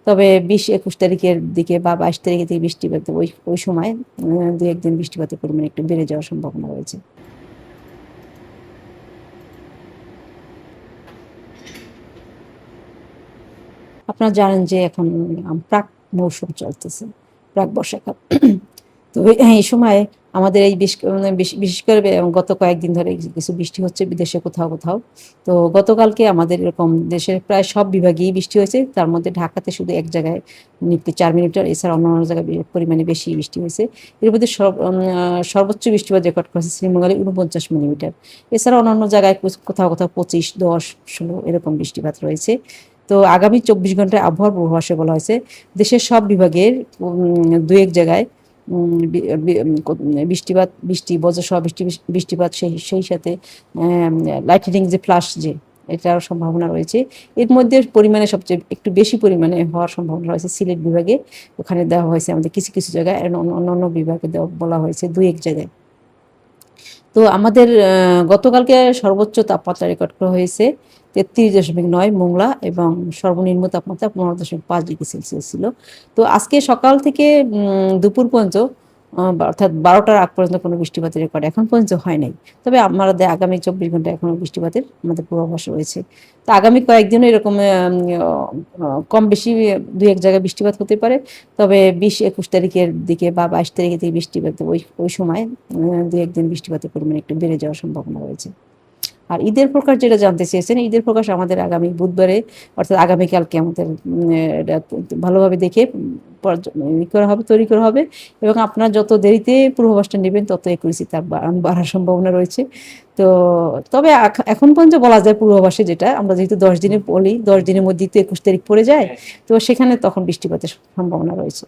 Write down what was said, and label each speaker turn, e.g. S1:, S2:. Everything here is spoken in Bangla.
S1: তবে 20-21 তারিখের দিকে বা 22 তারিখের দিকে বৃষ্টিপাত ওই ওই সময় দু একদিন বৃষ্টিপাতের পরিমাণ একটু বেড়ে যাওয়ার সম্ভাবনা রয়েছে। আপনারা জানেন যে এখন প্রাক মৌসুম চলতেছে, প্রাক বর্ষাকাল। তো এই সময় আমাদের এই বিশেষ করে গত কয়েকদিন ধরে কিছু বৃষ্টি হচ্ছে বিদেশে কোথাও কোথাও। তো গতকালকে আমাদের এরকম দেশের প্রায় সব বিভাগেই বৃষ্টি হয়েছে, তার মধ্যে ঢাকাতে শুধু এক জায়গায় মিনিটে 4 মিলিমিটার, এছাড়া অন্যান্য জায়গায় পরিমাণে বেশি বৃষ্টি হয়েছে। এর মধ্যে সর্বোচ্চ বৃষ্টিপাত রেকর্ড করেছে শ্রীমঙ্গলে 49 মিলিমিটার। এছাড়া অন্যান্য জায়গায় কোথাও কোথাও 25, 10, 16 এরকম বৃষ্টিপাত রয়েছে। তো আগামী 24 ঘন্টায় আবহাওয়ার পূর্বাভাসে বলা হয়েছে দেশের সব বিভাগের দু এক জায়গায় বৃষ্টি বজ্রসহ বৃষ্টিপাত সেই সাথে লাইটনিং যে ফ্লাশ যে এটার সম্ভাবনা রয়েছে। এর মধ্যে পরিমাণে সবচেয়ে একটু বেশি পরিমাণে হওয়ার সম্ভাবনা রয়েছে সিলেট বিভাগে, ওখানে দেওয়া হয়েছে আমাদের কিছু কিছু জায়গায়, অন্যান্য বিভাগে বলা হয়েছে দু এক জায়গায়। তো আমাদের গতকালকে সর্বোচ্চ তাপমাত্রা রেকর্ড করা হয়েছে 33.9 মোংলা, এবং সর্বনিম্ন তাপমাত্রা 15.5 ডিগ্রি সেলসিয়াস ছিল। তো আজকে সকাল থেকে দুপুর পর্যন্ত অর্থাৎ 12টার আগ পর্যন্ত কোনো বৃষ্টিপাতের রেকর্ড এখন পর্যন্ত হয় নাই। তবে আমাদের আগামী 24 ঘন্টায় এখনও বৃষ্টিপাতের আমাদের পূর্বাভাস রয়েছে। তো আগামী কয়েকদিনও এরকম কম বেশি দু এক জায়গায় বৃষ্টিপাত হতে পারে। তবে 20-21 তারিখের দিকে বা 22 তারিখের দিকে বৃষ্টিপাত ওই ওই সময় দু একদিন বৃষ্টিপাতের পরিমাণ একটু বেড়ে যাওয়ার সম্ভাবনা রয়েছে। আর ঈদের প্রকাশ যেটা জানতে চেয়েছেন, ঈদের প্রকাশ আমাদের আগামী বুধবারে অর্থাৎ আগামীকালকে আমাদের এটা ভালোভাবে দেখে তৈরি করা হবে, এবং আপনারা যত দেরিতে পূর্বাভাসটা নেবেন তত একুরেসি তার বাড়ার সম্ভাবনা রয়েছে। তো তবে এখন পর্যন্ত বলা যায় পূর্বাভাসে যেটা আমরা যেহেতু 10 দিনে বলি, 10 দিনের মধ্যেই তো 21 তারিখ পড়ে যায়, তো সেখানে তখন বৃষ্টিপাতের সম্ভাবনা রয়েছে।